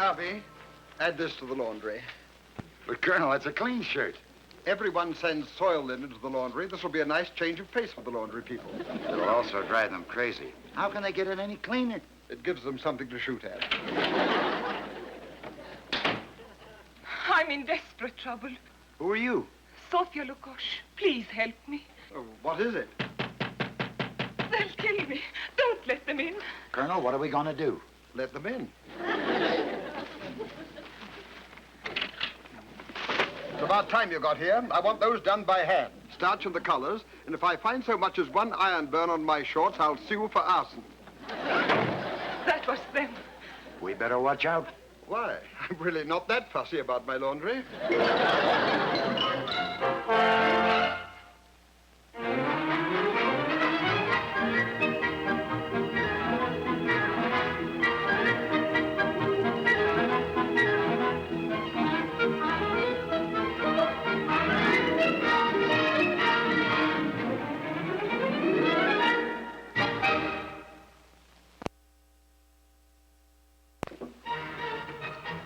Garvey, add this to the laundry. But, Colonel, that's a clean shirt. Everyone sends soil linen to the laundry. This will be a nice change of pace for the laundry people. It'll also drive them crazy. How can they get it any cleaner? It gives them something to shoot at. I'm in desperate trouble. Who are you? Sofia Lukosh, please help me. Oh, what is it? They'll kill me. Don't let them in. Colonel, what are we going to do? Let them in. It's about time you got here. I want those done by hand. Starch and the colors, and if I find so much as one iron burn on my shorts, I'll sue for arson. That was them. We better watch out. Why? I'm really not that fussy about my laundry.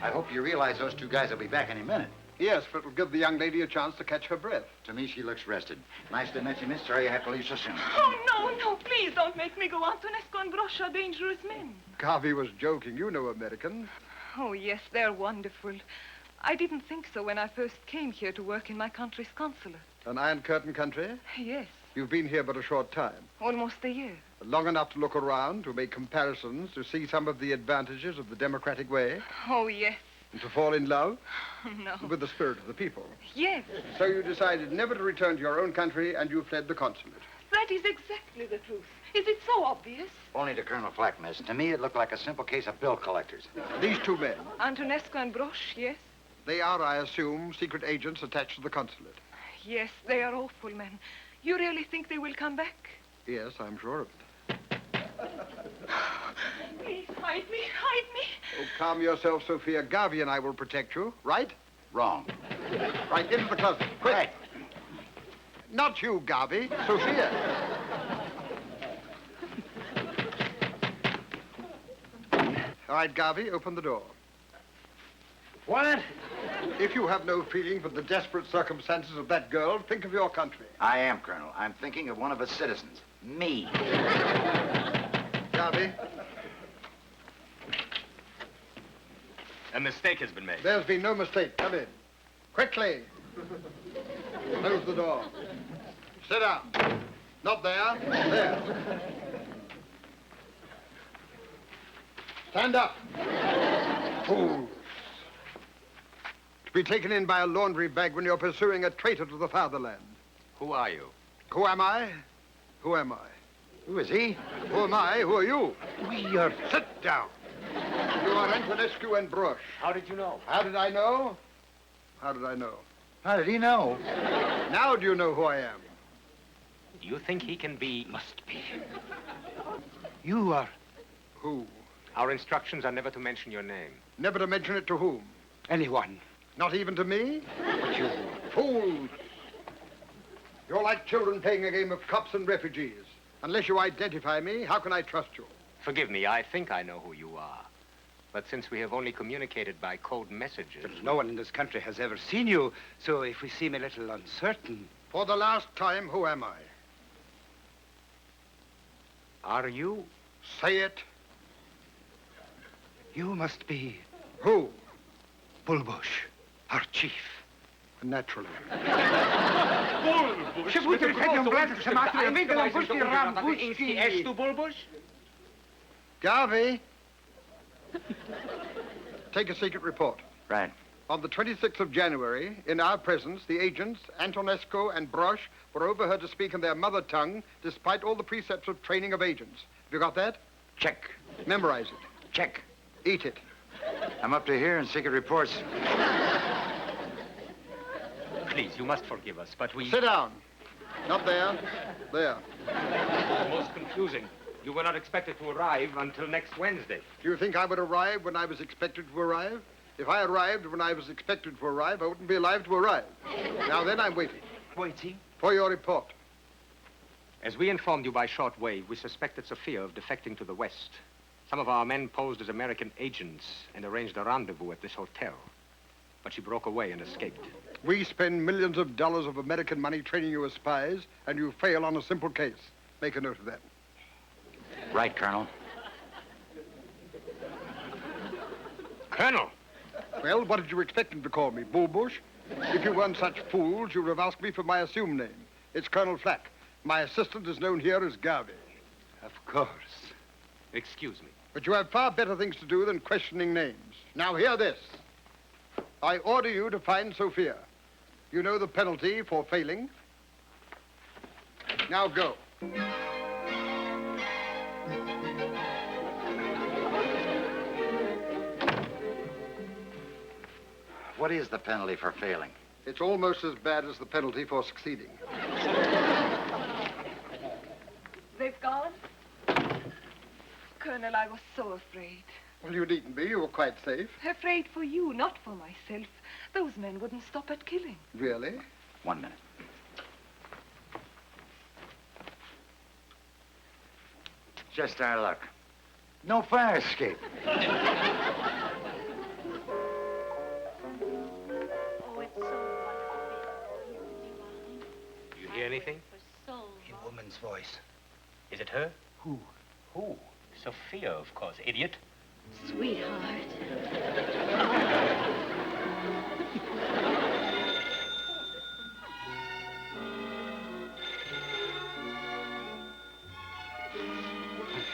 I hope you realize those two guys will be back any minute. Yes, but it'll give the young lady a chance to catch her breath. To me, she looks rested. Nice to meet you, miss. Sorry you have to leave so soon. Oh, no, please don't make me go. Antonescu and Brosh are dangerous men. Garvey was joking. You know Americans. Oh, yes, they're wonderful. I didn't think so when I first came here to work in my country's consulate. An Iron Curtain country? Yes, You've been here but a short time. almost a year. Long enough to look around, to make comparisons, to see some of the advantages of the democratic way, Oh, yes. and to fall in love No. with the spirit of the people. Yes, So you decided never to return to your own country, and you fled the consulate. that is exactly the truth. Is it so obvious? Only to Colonel Flack, miss. To me, it looked like a simple case of bill collectors. These two men, Antonescu and Brosh, yes? they are, I assume, secret agents attached to the consulate. Yes, they are awful men. You really think they will come back? Yes, I'm sure of it. Please, hide me, hide me. Oh, calm yourself, Sophia. Garvey and I will protect you, right? Wrong. Right, into the closet. Quick. Right. Not you, Garvey. Sophia. All right, Garvey, open the door. What? If you have no feeling for the desperate circumstances of that girl, think of your country. I am, Colonel. I'm thinking of one of its citizens. Me. Garvey, A mistake has been made. there's been no mistake. Come in. Quickly. Close the door. Sit down. Not there. There. Stand up. Fools. To be taken in by a laundry bag when you're pursuing a traitor to the fatherland. Who are you? Who am I? Who am I? Who is he? Who am I? Who are you? We are... Sit down. You are Antonescu and Brosh. How did you know? How did I know? How did I know? How did he know? Now do you know who I am? You think he can be... Must be. You are... Who? Our instructions are never to mention your name. Never to mention it to whom? anyone. Not even to me? But you... Fools! You're like children playing a game of cops and refugees. Unless you identify me, how can I trust you? Forgive me, I think I know who you are. But since we have only communicated by code messages... But no one in this country has ever seen you, so if we seem a little uncertain... For the last time, who am I? Are you? Say it. You must be Who? Bulbush, our chief. Naturally. Garvey. Take a secret report. Right. On the 26th of January, in our presence, the agents, Antonescu and Brosh, were overheard to speak in their mother tongue, despite all the precepts of training of agents. Have you got that? Check. Memorize it. Check. Eat it. I'm up to here in secret reports. Please, you must forgive us, but we... Sit down. Not there. There. Most confusing. You were not expected to arrive until next Wednesday. Do you think I would arrive when I was expected to arrive? If I arrived when I was expected to arrive, I wouldn't be alive to arrive. Now then, I'm waiting. Waiting? For your report. As we informed you by short wave, we suspected Sophia of defecting to the West. Some of our men posed as American agents and arranged a rendezvous at this hotel. But she broke away and escaped. We spend millions of dollars of American money training you as spies, and you fail on a simple case. Make a note of that. Right, Colonel. Colonel! Well, what did you expect him to call me? Bullbush? If you weren't such fools, you would have asked me for my assumed name. It's Colonel Flack. My assistant is known here as Garvey. Of course. Excuse me. But you have far better things to do than questioning names. Now, hear this. I order you to find Sophia. You know the penalty for failing. Now go. What is the penalty for failing? It's almost as bad as the penalty for succeeding. They've gone? Colonel, I was so afraid. Well, you needn't be. You were quite safe. Afraid for you, not for myself. Those men wouldn't stop at killing. Really? 1 minute. Just our luck. No fire escape. Oh, it's so wonderful. You hear anything? For so long. A woman's voice. Is it her? Who? Who? Sophia, of course, idiot. Sweetheart.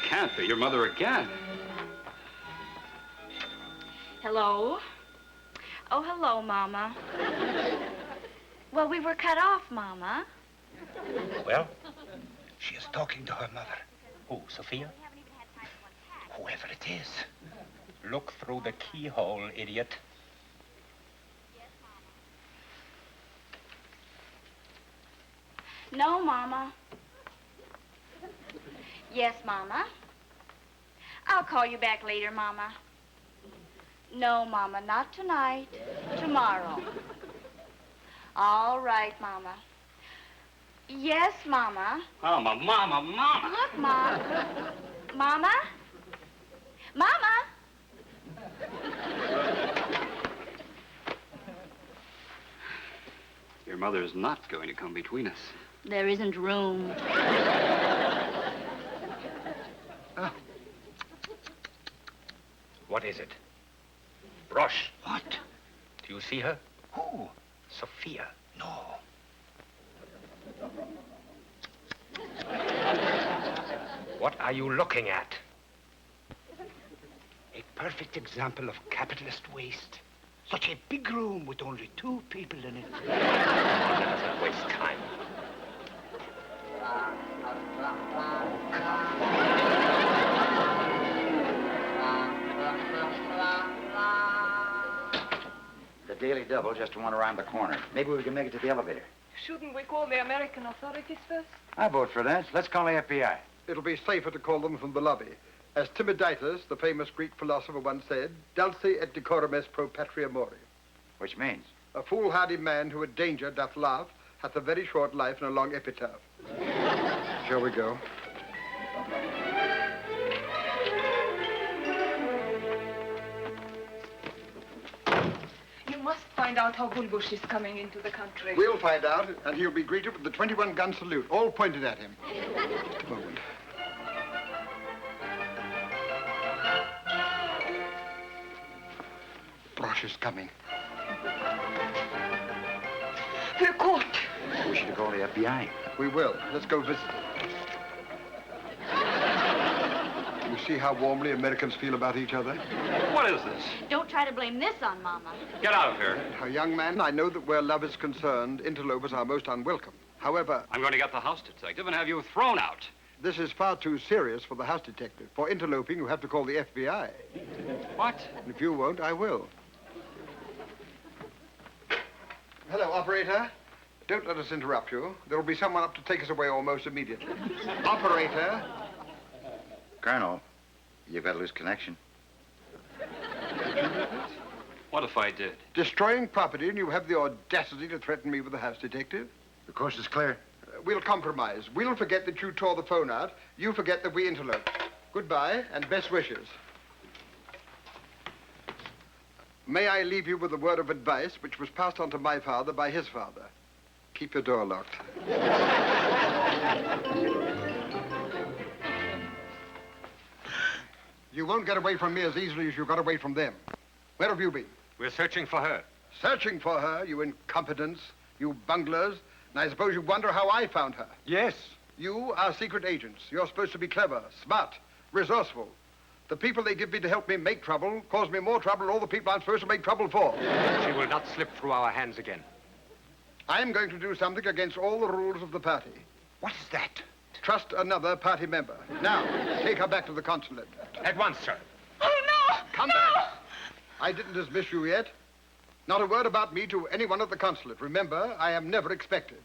Can't be your mother again. Hello? Oh, hello, Mama. Well, we were cut off, Mama. Well, She is talking to her mother. who, Sophia? Whoever it is. Look through the keyhole, idiot. No, Mama. Yes, Mama. I'll call you back later, Mama. No, Mama, not tonight. Tomorrow. All right, Mama. Yes, Mama. Mama, Mama, Mama. Look, Mom. Mama? Mama? Your mother is not going to come between us. There isn't room. What is it? Brosh. What? Do you see her? Who? Sophia. No. What are you looking at? A perfect example of capitalist waste. Such a big room with only 2 people in it. Doesn't waste time. The Daily Double just went around the corner. Maybe we can make it to the elevator. Shouldn't we call the American authorities first? I vote for that. Let's call the FBI. It'll be safer to call them from the lobby. As Timiditis, the famous Greek philosopher, once said, dulce et decorum est pro patria mori. Which means? A foolhardy man who at danger doth laugh hath a very short life and a long epitaph. Shall we go? You must find out how Bullbush is coming into the country. We'll find out, and he'll be greeted with the 21-gun salute, all pointed at him. Just a moment. Brosh is coming. We're caught. We should call the FBI. We will. Let's go visit. You see how warmly Americans feel about each other? What is this? Don't try to blame this on Mama. Get out of here. Now, young man, I know that where love is concerned, interlopers are most unwelcome. However, I'm going to get the house detective and have you thrown out. this is far too serious for the house detective. For interloping, you have to call the FBI. What? And if you won't, I will. Hello, operator. Don't let us interrupt you. There will be someone up to take us away almost immediately. Operator. Colonel, you've got a loose connection. What if I did? Destroying property, and you have the audacity to threaten me with the house detective? The course is clear. We'll compromise. We'll forget that you tore the phone out. You forget that we interloped. Goodbye, and best wishes. May I leave you with a word of advice which was passed on to my father by his father. Keep your door locked. You won't get away from me as easily as you got away from them. Where have you been? We're searching for her. Searching for her, you incompetents, you bunglers. And I suppose you wonder how I found her. Yes. You are secret agents. You're supposed to be clever, smart, resourceful. The people they give me to help me make trouble cause me more trouble than all the people I'm supposed to make trouble for. She will not slip through our hands again. I'm going to do something against all the rules of the party. What is that? Trust another party member. Now, take her back to the consulate. At once, sir. Oh, no! Come back. I didn't dismiss you yet. Not a word about me to anyone at the consulate. Remember, I am never expected.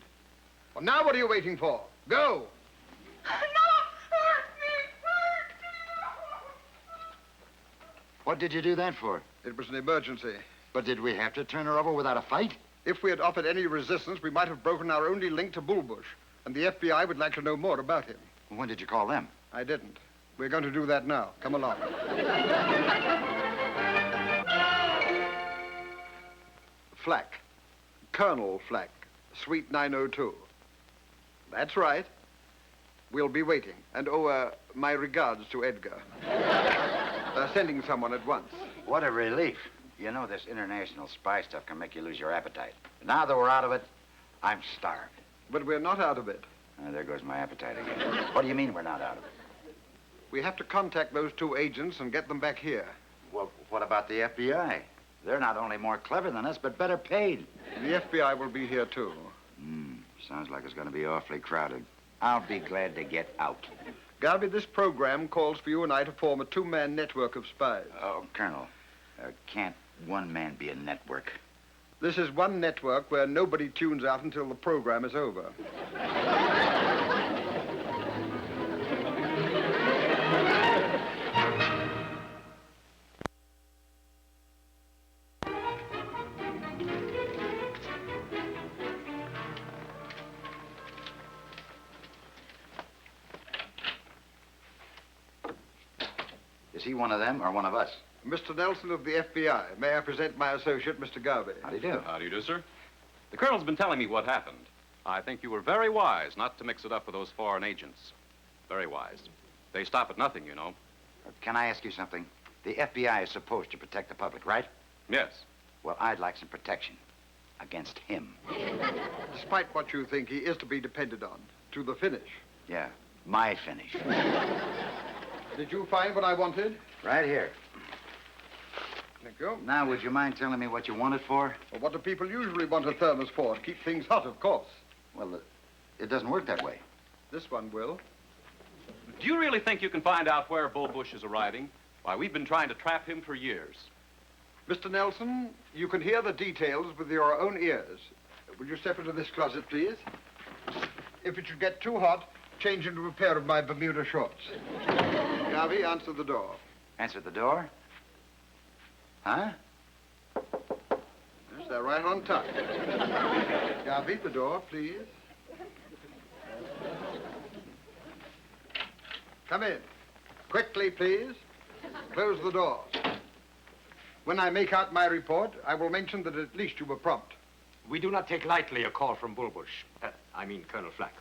Well, now what are you waiting for? Go! What did you do that for? It was an emergency. But did we have to turn her over without a fight? If we had offered any resistance, we might have broken our only link to Bullbush, and the FBI would like to know more about him. When did you call them? I didn't. We're going to do that now. Come along. Flack. Colonel Flack. Suite 902. That's right. We'll be waiting. And, my regards to Edgar. Sending someone at once. What a relief. You know, this international spy stuff can make you lose your appetite. Now that we're out of it, I'm starved. But we're not out of it. There goes my appetite again. What do you mean we're not out of it? We have to contact those two agents and get them back here. Well, what about the FBI? They're not only more clever than us, but better paid. The FBI will be here, too. Sounds like it's going to be awfully crowded. I'll be glad to get out. Garvey, this program calls for you and I to form a two-man network of spies. Oh, Colonel, can't one man be a network? This is one network where nobody tunes out until the program is over. Is he one of them or one of us? Mr. Nelson of the FBI. May I present my associate, Mr. Garvey? How do you do? How do you do, sir? The colonel's been telling me what happened. I think you were very wise not to mix it up with those foreign agents. Very wise. They stop at nothing, you know. Can I ask you something? The FBI is supposed to protect the public, right? Yes. Well, I'd like some protection against him. Despite what you think, he is to be depended on. To the finish. Yeah, my finish. Did you find what I wanted? Right here. Thank you. Now, would you mind telling me what you want it for? Well, what do people usually want a thermos for? To keep things hot, of course. Well, it doesn't work that way. This one will. Do you really think you can find out where Bullbush is arriving? Why, we've been trying to trap him for years. Mr. Nelson, you can hear the details with your own ears. Will you step into this closet, please? If it should get too hot, change into a pair of my Bermuda shorts. Garvey, answer the door. Answer the door? Huh? Yes, they're right on time. Garvey, the door, please. Come in. Quickly, please. Close the door. When I make out my report, I will mention that at least you were prompt. We do not take lightly a call from Bullbush. I mean, Colonel Flack.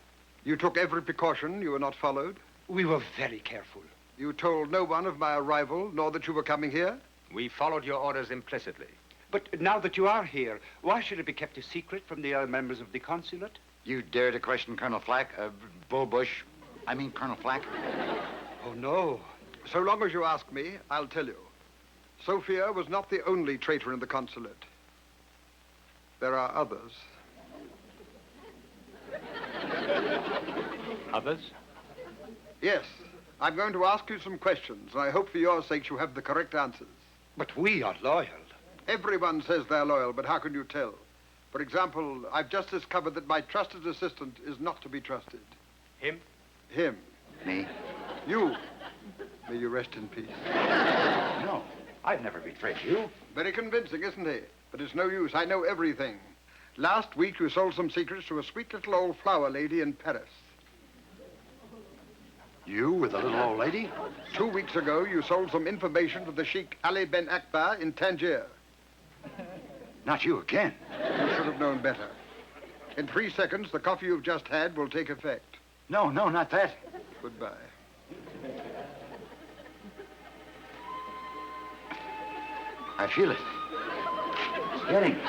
You took every precaution. You were not followed. We were very careful. You told no one of my arrival, nor that you were coming here. We followed your orders implicitly. But now that you are here, why should it be kept a secret from the other members of the consulate? You dare to question Colonel Flack? Bullbush? I mean, Colonel Flack? Oh, no. So long as you ask me, I'll tell you. Sophia was not the only traitor in the consulate. There are others. Others? Yes. I'm going to ask you some questions, and I hope for your sakes you have the correct answers. But we are loyal. Everyone says they're loyal, but how can you tell? For example, I've just discovered that my trusted assistant is not to be trusted. Him? Him. Me? You. May you rest in peace. No, I've never betrayed you. Very convincing, isn't he? But it's no use. I know everything. Last week, you sold some secrets to a sweet little old flower lady in Paris. You with the little old lady? 2 weeks ago, you sold some information to the Sheikh Ali Ben Akbar in Tangier. Not you again. You should have known better. In 3 seconds, the coffee you've just had will take effect. No, not that. Goodbye. I feel it. It's getting me.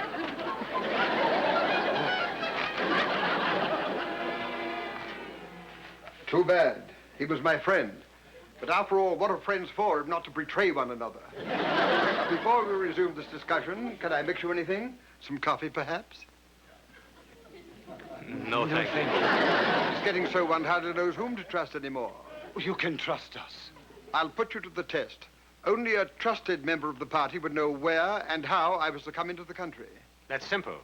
Too bad. He was my friend. But after all, what are friends for if not to betray one another? Before we resume this discussion, can I mix you anything? Some coffee, perhaps? No, thank you. It's getting so one hardly knows whom to trust anymore. You can trust us. I'll put you to the test. Only a trusted member of the party would know where and how I was to come into the country. That's simple.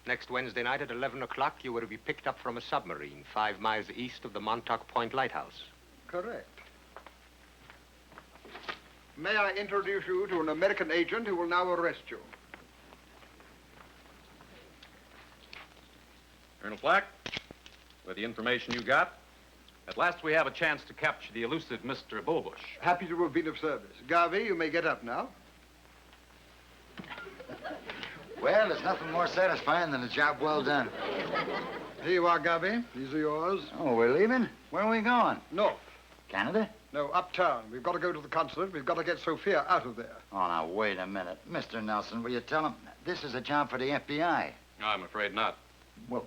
Next Wednesday night at 11 o'clock, you were to be picked up from a submarine 5 miles east of the Montauk Point Lighthouse. Correct. May I introduce you to an American agent who will now arrest you? Colonel Flack, with the information you got, at last we have a chance to capture the elusive Mr. Bullbush. Happy to have been of service. Garvey, you may get up now. Well, there's nothing more satisfying than a job well done. Here you are, Garvey. These are yours. Oh, we're leaving? Where are we going? North. Canada? No, uptown. We've got to go to the consulate. We've got to get Sophia out of there. Oh, now, wait a minute. Mr. Nelson, will you tell him this is a job for the FBI? I'm afraid not. Well,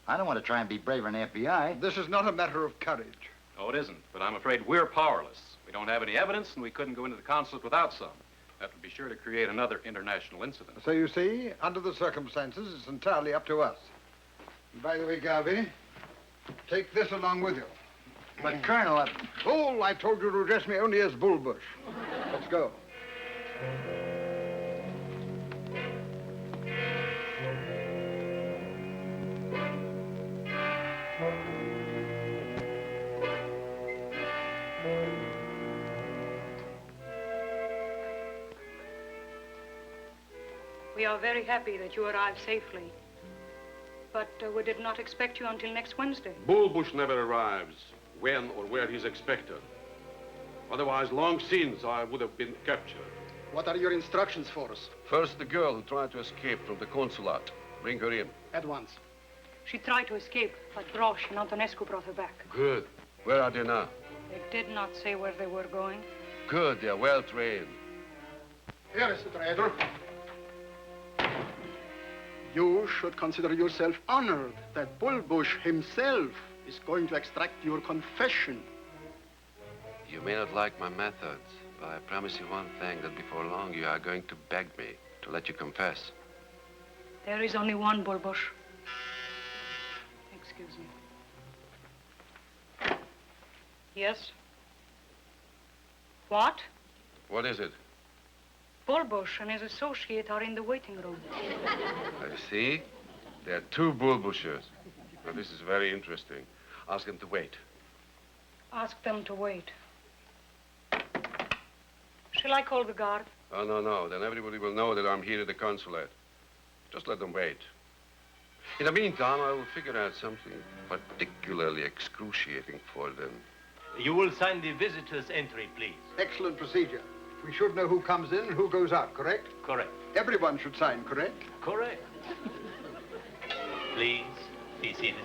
I don't want to try and be braver than the FBI. This is not a matter of courage. Oh, it isn't, but I'm afraid we're powerless. We don't have any evidence, and we couldn't go into the consulate without some. That would be sure to create another international incident. So you see, under the circumstances, it's entirely up to us. And by the way, Garvey, take this along with you. But, Colonel, Oh, I told you to address me only as Bullbush. Let's go. We are very happy that you arrived safely. But we did not expect you until next Wednesday. Bullbush never arrives when or where he's expected. Otherwise, long since I would have been captured. What are your instructions for us? First, the girl who tried to escape from the consulate. Bring her in. At once. She tried to escape, but Brosh and Antonescu brought her back. Good. Where are they now? They did not say where they were going. Good. They are well trained. Here is the traitor. You should consider yourself honored that Bullbush himself is going to extract your confession. You may not like my methods, but I promise you one thing, that before long you are going to beg me to let you confess. There is only one Bullbush. Excuse me. Yes? What? What is it? Bullbush and his associate are in the waiting room. I see. There are 2 Bullbushes. Now, this is very interesting. Ask them to wait. Ask them to wait. Shall I call the guard? Oh, no. Then everybody will know that I'm here at the consulate. Just let them wait. In the meantime, I will figure out something particularly excruciating for them. You will sign the visitor's entry, please. Excellent procedure. We should know who comes in and who goes out, correct? Correct. Everyone should sign, correct? Correct. Please, be seated.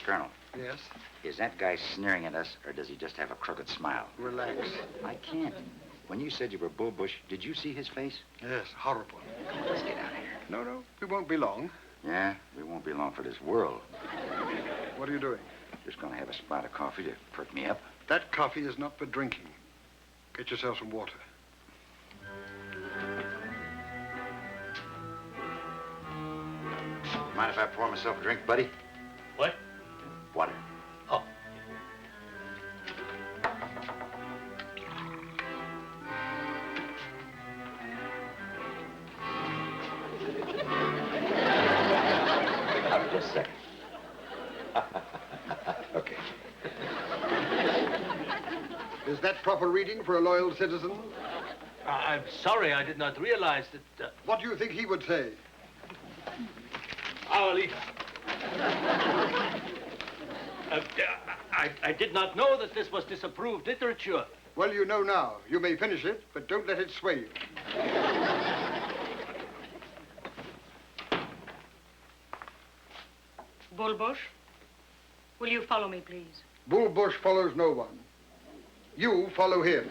Colonel. Yes? Is that guy sneering at us, or does he just have a crooked smile? Relax. I can't. When you said you were Bullbush, did you see his face? Yes, horrible. Let's get out of here. No, we won't be long. Yeah, we won't be long for this world. What are you doing? Just gonna have a spot of coffee to perk me up. That coffee is not for drinking. Get yourself some water. Mind if I pour myself a drink, buddy? What? Water. Oh. Just a second. Okay. Is that proper reading for a loyal citizen? I'm sorry, I did not realize that... What do you think he would say? hourly. I did not know that this was disapproved literature. Well, you know now. You may finish it, but don't let it sway you. Bullbush, will you follow me, please? Bullbush follows no one. You follow him.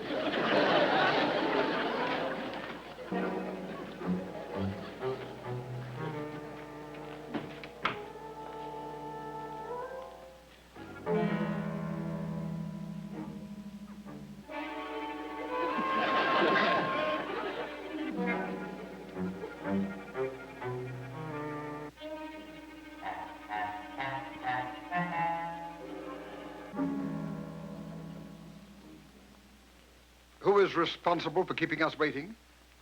Who is responsible for keeping us waiting?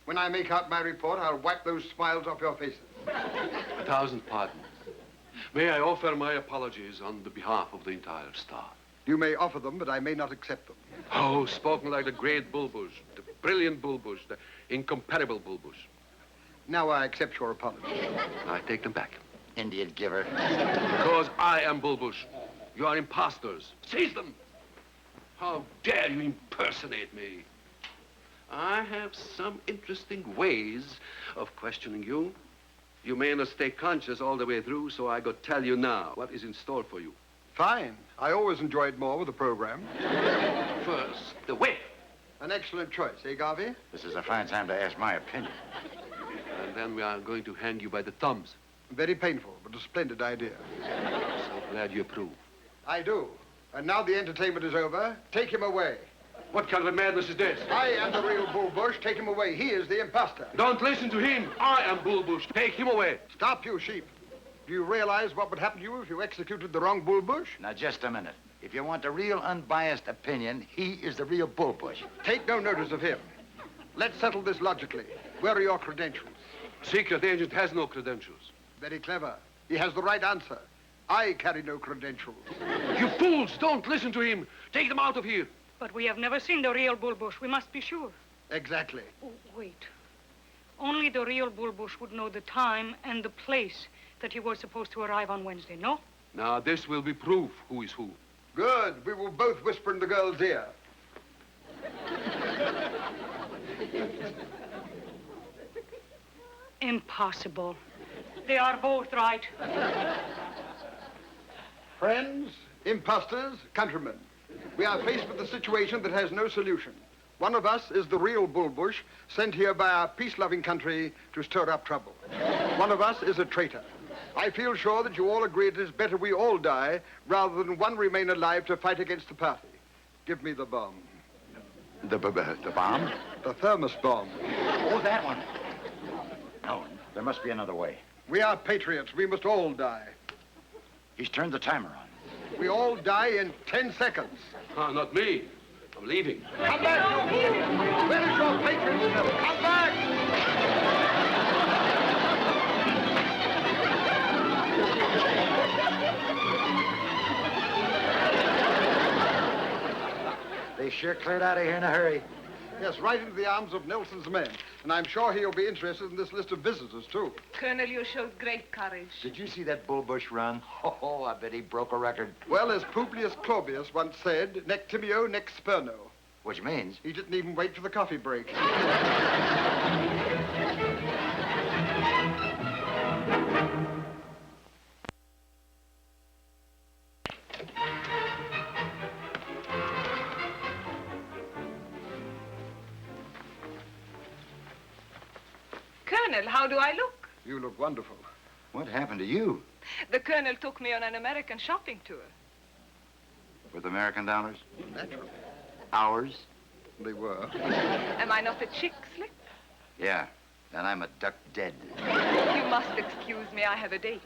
When I make out my report, I'll wipe those smiles off your faces. 1,000 pardons. May I offer my apologies on the behalf of the entire staff? You may offer them, but I may not accept them. Oh, spoken like the great Bullbush, the brilliant Bullbush, the incomparable Bullbush. Now I accept your apology. I take them back. Indian giver. Because I am Bullbush. You are imposters. Seize them! How dare you impersonate me? I have some interesting ways of questioning you. You may not stay conscious all the way through, so I go tell you now what is in store for you. Fine. I always enjoyed more with the program. First, the whip. An excellent choice, eh, Garvey? This is a fine time to ask my opinion. And then we are going to hang you by the thumbs. Very painful, but a splendid idea. So glad you approve. I do. And now the entertainment is over. Take him away. What kind of a madness is this? I am the real Bullbush. Take him away. He is the imposter. Don't listen to him. I am Bullbush. Take him away. Stop, you sheep. Do you realize what would happen to you if you executed the wrong Bullbush? Now, just a minute. If you want a real unbiased opinion, he is the real Bullbush. Take no notice of him. Let's settle this logically. Where are your credentials? Secret agent has no credentials. Very clever. He has the right answer. I carry no credentials. You fools! Don't listen to him. Take them out of here. But we have never seen the real Bullbush. We must be sure. Exactly. Oh, wait. Only the real Bullbush would know the time and the place that he was supposed to arrive on Wednesday, no? Now, this will be proof who is who. Good. We will both whisper in the girl's ear. Impossible. They are both right. Friends, imposters, countrymen, we are faced with a situation that has no solution. One of us is the real Bullbush, sent here by our peace-loving country to stir up trouble. One of us is a traitor. I feel sure that you all agree it is better we all die rather than one remain alive to fight against the party. Give me the bomb. The bomb? The thermos bomb. Oh, that one. No, there must be another way. We are patriots. We must all die. He's turned the timer on. We all die in 10 seconds. Ah, not me. I'm leaving. Come back, you fool! Where is your patriotism? Come back! They sure cleared out of here in a hurry. Yes, right into the arms of Nelson's men. And I'm sure he'll be interested in this list of visitors, too. Colonel, you showed great courage. Did you see that Bullbush run? Oh, I bet he broke a record. Well, as Publius Claudius once said, nec timeo, nec sperno. Which means? He didn't even wait for the coffee break. Colonel, how do I look? You look wonderful. What happened to you? The Colonel took me on an American shopping tour. With American dollars? Naturally. Ours? They were. Am I not a chick slip? Yeah, and I'm a duck dead. You must excuse me, I have a date.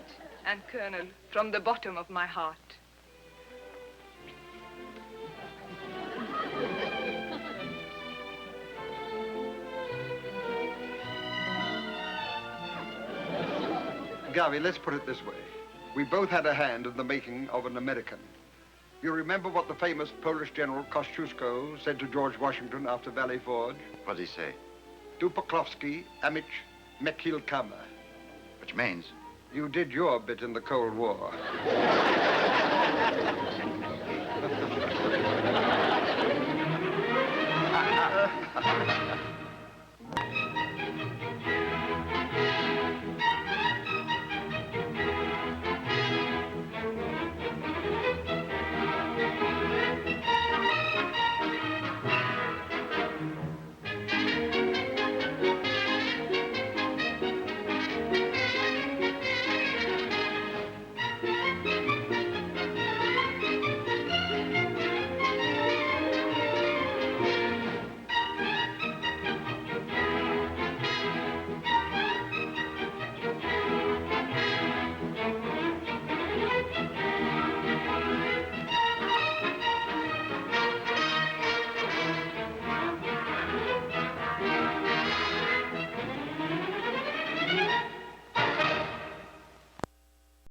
And Colonel, from the bottom of my heart. Garvey, let's put it this way. We both had a hand in the making of an American. You remember what the famous Polish General Kosciuszko said to George Washington after Valley Forge? What'd he say? Tu Poklowski, amich mekil kama. Which means? You did your bit in the Cold War.